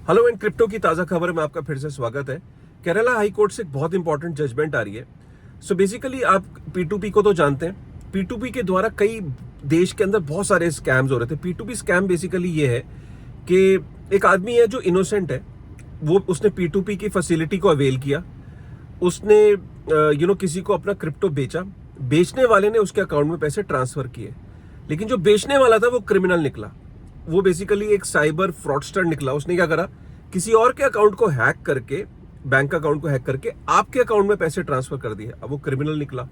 Hello and crypto की ताज़ा खबर में आपका फिर से स्वागत है। केरला हाई कोर्ट से एक बहुत इंपॉर्टेंट जजमेंट आ रही है। सो बेसिकली आप P2P को तो जानते हैं। P2P के द्वारा कई देश के अंदर बहुत सारे स्कैम्स हो रहे थे। P2P स्कैम बेसिकली ये है कि एक आदमी है जो इनोसेंट है, वो उसने P2P की फैसिलिटी को अवेल किया। उसने किसी को अपना क्रिप्टो बेचा, बेचने वाले ने उसके अकाउंट में पैसे ट्रांसफर किए, लेकिन जो बेचने वाला था वो क्रिमिनल निकला। वो बेसिकली एक साइबर फ्रॉडस्टर निकला। उसने क्या करा, किसी और के अकाउंट को हैक करके, बैंक अकाउंट को हैक करके आपके अकाउंट में पैसे ट्रांसफर कर दिए। अब वो क्रिमिनल निकला।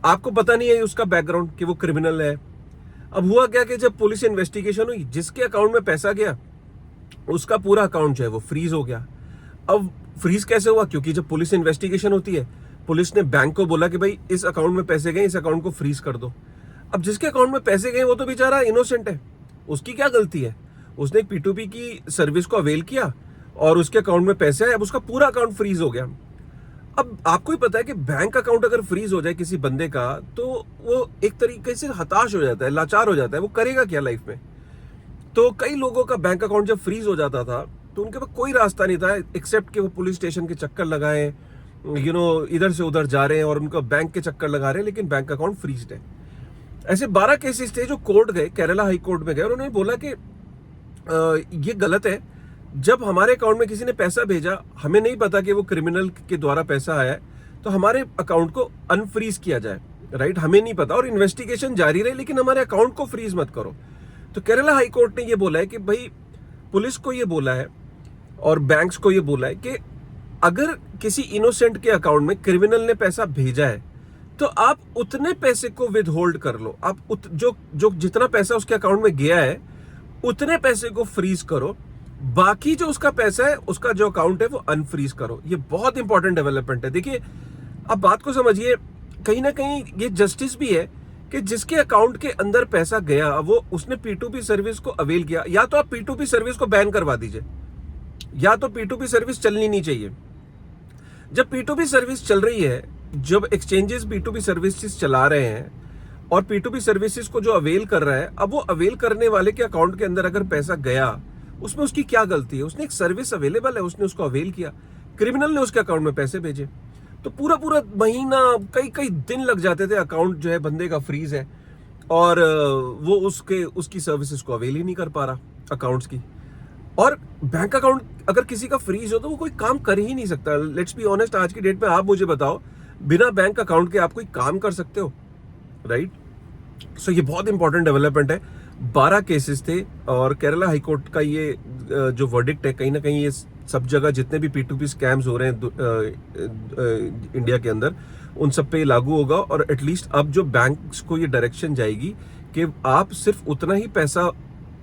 आपको पता नहीं है उसका बैकग्राउंड कि वो क्रिमिनल है। अब हुआ क्या कि जब पुलिस इन्वेस्टिगेशन हुई, जिसके अकाउंट में पैसा गया उसका पूरा अकाउंट जो है वो फ्रीज हो गया। अब फ्रीज कैसे हुआ? क्योंकि जब पुलिस इन्वेस्टिगेशन होती है, पुलिस ने बैंक को बोला कि भाई इस अकाउंट में पैसे गए, इस अकाउंट को फ्रीज कर दो। अब जिसके अकाउंट में पैसे गए वो तो बेचारा इनोसेंट है, उसकी क्या गलती है? उसने एक P2P की सर्विस को अवेल किया और उसके अकाउंट में पैसे आए। अब उसका पूरा अकाउंट फ्रीज हो गया। अब आपको ही पता है कि बैंक अकाउंट अगर फ्रीज हो जाए किसी बंदे का, तो वो एक तरीके से हताश हो जाता है, लाचार हो जाता है। वो करेगा क्या लाइफ में? तो कई लोगों का बैंक अकाउंट जब फ्रीज हो जाता था तो उनके पास कोई रास्ता नहीं था एक्सेप्ट कि वो पुलिस स्टेशन के चक्कर लगाए, इधर से उधर जा रहे हैं और उनका बैंक के चक्कर लगा रहे हैं, लेकिन बैंक अकाउंट फ्रीज है। ऐसे 12 केसेस थे जो कोर्ट गए, केरला हाई कोर्ट में गए, और उन्होंने बोला कि ये गलत है। जब हमारे अकाउंट में किसी ने पैसा भेजा, हमें नहीं पता कि वो क्रिमिनल के द्वारा पैसा आया है, तो हमारे अकाउंट को अनफ्रीज किया जाए। राइट, हमें नहीं पता और इन्वेस्टिगेशन जारी रहे, लेकिन हमारे अकाउंट को फ्रीज मत करो। तो केरला हाई कोर्ट ने ये बोला है कि भाई, पुलिस को ये बोला है और बैंक्स को ये बोला है कि अगर किसी इनोसेंट के अकाउंट में क्रिमिनल ने पैसा भेजा है तो आप उतने पैसे को विद होल्ड कर लो। आप जो जितना पैसा उसके अकाउंट में गया है उतने पैसे को फ्रीज करो। बाकी जो उसका पैसा है, उसका जो अकाउंट है, वो अनफ्रीज करो। ये बहुत इंपॉर्टेंट डेवलपमेंट है। देखिए, अब बात को समझिए, कहीं ना कहीं ये जस्टिस भी है कि जिसके अकाउंट के अंदर पैसा गया, वो उसने P2P सर्विस को अवेल किया। या तो आप P2P सर्विस को बैन करवा दीजिए, या तो P2P सर्विस चलनी नहीं चाहिए। जब P2P सर्विस चल रही है, जब एक्सचेंजेस P2P सर्विसेज चला रहे हैं और P2P सर्विसेज को जो अवेल कर रहा है, अब वो अवेल करने वाले के अकाउंट के अंदर अगर पैसा गया, उसमें उसकी क्या गलती है? उसने एक सर्विस अवेलेबल है, उसने उसको अवेल किया, क्रिमिनल ने उसके अकाउंट में पैसे भेजे, तो पूरा पूरा महीना, कई दिन लग जाते थे। अकाउंट जो है बंदे का फ्रीज है और वो उसकी सर्विसेज को अवेल ही नहीं कर पा रहा, अकाउंट्स की। और बैंक अकाउंट अगर किसी का फ्रीज हो तो वो कोई काम कर ही नहीं सकता। लेट्स बी ऑनेस्ट, आज की डेट में आप मुझे बताओ, बिना बैंक अकाउंट के आप कोई काम कर सकते हो? राइट। सो ये बहुत इंपॉर्टेंट डेवलपमेंट है। 12 केसेस थे और केरला हाई कोर्ट का ये जो वर्डिक्ट है, कहीं ना कहीं ये सब जगह जितने भी P2P स्कैम्स हो रहे हैं इंडिया के अंदर, उन सब पे लागू होगा। और एटलीस्ट अब जो बैंक्स को ये डायरेक्शन जाएगी कि आप सिर्फ उतना ही पैसा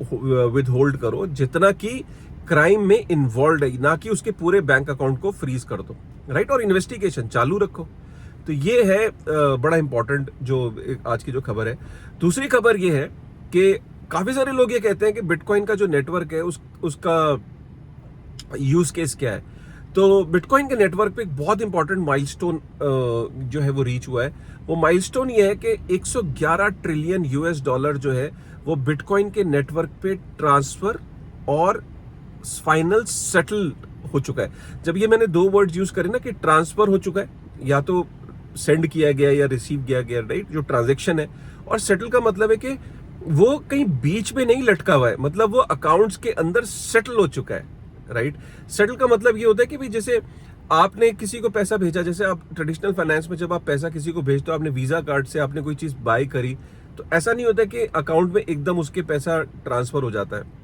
विद होल्ड करो जितना कि क्राइम में इन्वॉल्व है, ना कि उसके पूरे बैंक अकाउंट को फ्रीज कर दो। राइट, और इन्वेस्टिगेशन चालू रखो। तो ये है बड़ा इंपॉर्टेंट जो आज की जो खबर है। दूसरी खबर ये है कि काफी सारे लोग ये कहते हैं कि बिटकॉइन का जो नेटवर्क है उसका यूज केस क्या है। तो बिटकॉइन के नेटवर्क पे एक बहुत इंपॉर्टेंट माइलस्टोन जो है वो रीच हुआ है। वो माइलस्टोन ये है कि 111 ट्रिलियन US$ जो है वो बिटकॉइन के नेटवर्क पे ट्रांसफर और फाइनल सेटल हो चुका है। जब ये मैंने 2 वर्ड यूज करे ना कि ट्रांसफर हो चुका है, या तो सेंड किया गया या रिसीव किया गया, राइट, जो ट्रांजैक्शन है, और सेटल का मतलब है कि वो कहीं बीच में नहीं लटका हुआ है, मतलब वो अकाउंट्स के अंदर सेटल हो चुका है। राइट, सेटल का मतलब ये होता है कि भाई जैसे आपने किसी को पैसा भेजा, जैसे आप ट्रेडिशनल फाइनेंस में जब आप पैसा किसी को भेजते हो, आपने वीजा कार्ड से आपने कोई चीज बाय करी, तो ऐसा नहीं होता कि अकाउंट में एकदम उसके पैसा ट्रांसफर हो जाता है।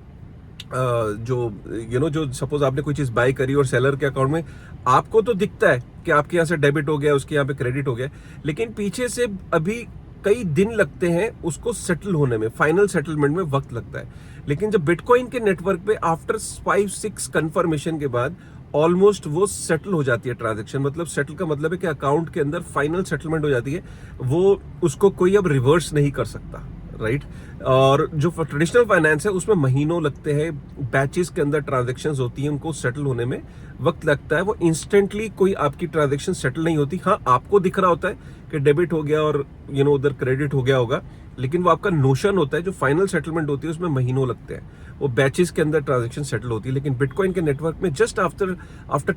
जो सपोज आपने कोई चीज बाय करी और सेलर के अकाउंट में आपको तो दिखता है कि आपके यहाँ से डेबिट हो गया, उसके यहाँ पे क्रेडिट हो गया, लेकिन पीछे से अभी कई दिन लगते हैं उसको सेटल होने में, फाइनल सेटलमेंट में वक्त लगता है। लेकिन जब बिटकॉइन के नेटवर्क पे आफ्टर 5-6 कंफर्मेशन के बाद ऑलमोस्ट वो सेटल हो जाती है ट्रांजैक्शन। मतलब सेटल का मतलब है कि अकाउंट के अंदर फाइनल सेटलमेंट हो जाती है, वो उसको कोई अब रिवर्स नहीं कर सकता। राइट, और जो ट्रेडिशनल फाइनेंस है उसमें महीनों लगते हैं, बैचेस के अंदर ट्रांजैक्शंस होती हैं, उनको सेटल होने में वक्त लगता है। वो इंस्टेंटली कोई आपकी ट्रांजैक्शन सेटल नहीं होती। हाँ, आपको दिख रहा होता है कि डेबिट हो गया और उधर क्रेडिट हो गया होगा, लेकिन वो आपका नोशन होता है, जो फाइनल सेटलमेंट होती है उसमें महीनों लगते हैं, वो बैचेस के अंदर ट्रांजैक्शन सेटल होती है। लेकिन बिटकॉइन के नेटवर्क में जस्ट आफ्टर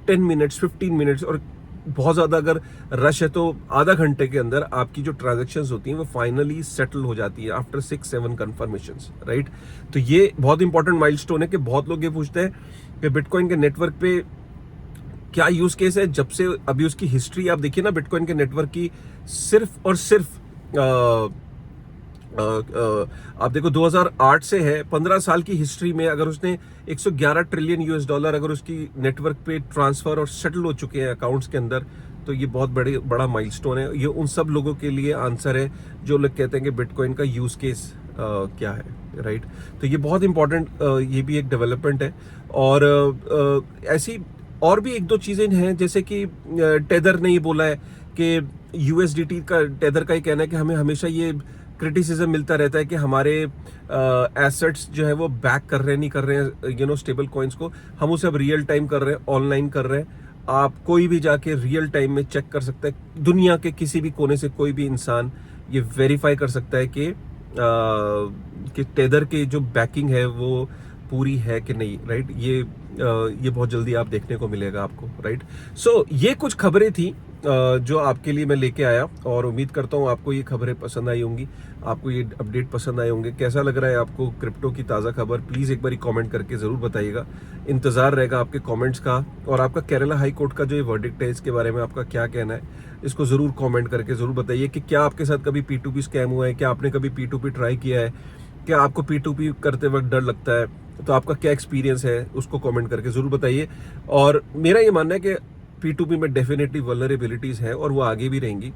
10 मिनट्स 15 मिनट्स, और बहुत ज़्यादा अगर रश है तो आधा घंटे के अंदर आपकी जो ट्रांजैक्शंस होती हैं वो फाइनली सेटल हो जाती है आफ्टर 6-7 कन्फर्मेशंस, राइट। तो ये बहुत इंपॉर्टेंट माइलस्टोन है कि बहुत लोग ये पूछते हैं कि बिटकॉइन के नेटवर्क पे क्या यूज केस है। जब से अभी उसकी हिस्ट्री आप देखिए ना बिटकॉइन के नेटवर्क की, सिर्फ और सिर्फ आप देखो 2008 से है, 15 साल की हिस्ट्री में अगर उसने 111 ट्रिलियन US डॉलर अगर उसकी नेटवर्क पे ट्रांसफर और सेटल हो चुके हैं अकाउंट्स के अंदर, तो ये बहुत बड़ा माइलस्टोन है। ये उन सब लोगों के लिए आंसर है जो लोग कहते हैं कि बिटकॉइन का यूज केस क्या है, राइट। तो ये बहुत इंपॉर्टेंट, ये भी एक डेवलपमेंट है। और ऐसी और भी एक दो चीजें हैं, जैसे कि टेदर ने ये बोला है कि USDT का, टेदर का ये कहना है कि हमें हमेशा ये क्रिटिसिज्म मिलता रहता है कि हमारे एसेट्स जो है वो बैक कर रहे हैं, नहीं कर रहे हैं स्टेबल कॉइन्स को। हम उसे अब रियल टाइम कर रहे हैं, ऑनलाइन कर रहे हैं। आप कोई भी जाके रियल टाइम में चेक कर सकता है, दुनिया के किसी भी कोने से कोई भी इंसान ये वेरीफाई कर सकता है कि टेदर की जो बैकिंग है वो पूरी है कि नहीं, राइट। ये बहुत जल्दी आप देखने को मिलेगा आपको, राइट। सो ये कुछ खबरें थी जो आपके लिए मैं लेके आया, और उम्मीद करता हूँ आपको ये खबरें पसंद आई होंगी, आपको ये अपडेट पसंद आए होंगे। कैसा लग रहा है आपको क्रिप्टो की ताज़ा खबर, प्लीज़ एक बार कमेंट करके ज़रूर बताइएगा। इंतज़ार रहेगा आपके कमेंट्स का, और आपका केरला हाई कोर्ट का जो ये वर्डिक्ट है इसके बारे में आपका क्या कहना है, इसको ज़रूर कमेंट करके ज़रूर बताइए कि क्या आपके साथ कभी P2P स्कैम हुआ है, क्या आपने कभी P2P ट्राई किया है, क्या आपको P2P करते वक्त डर लगता है, तो आपका क्या एक्सपीरियंस है उसको कमेंट करके ज़रूर बताइए। और मेरा ये मानना है कि P2P में डेफिनेटली वल्नरेबिलिटीज़ हैं और वो आगे भी रहेंगी।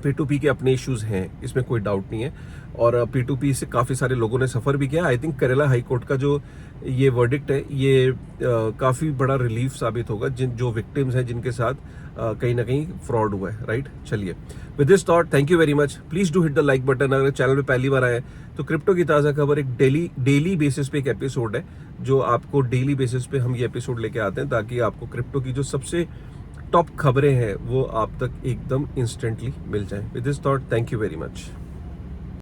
P2P के अपने इश्यूज हैं, इसमें कोई डाउट नहीं है, और P2P से काफ़ी सारे लोगों ने सफ़र भी किया। I think Kerala high court का जो ये वर्डिक्ट है ये काफ़ी बड़ा रिलीफ साबित होगा जो विक्टिम्स हैं, जिनके साथ कहीं ना कहीं फ्रॉड हुआ है, राइट। चलिए, with this thought, thank you very much. Please do hit the like button. अगर चैनल पे पहली बार आए तो क्रिप्टो की ताज़ा खबर एक डेली बेसिस पे एक एपिसोड है, जो आपको डेली बेसिस पे हम ये एपिसोड लेके आते हैं, ताकि आपको क्रिप्टो की जो सबसे टॉप खबरें हैं वो आप तक एकदम इंस्टेंटली मिल जाएं। With this thought, thank you very much.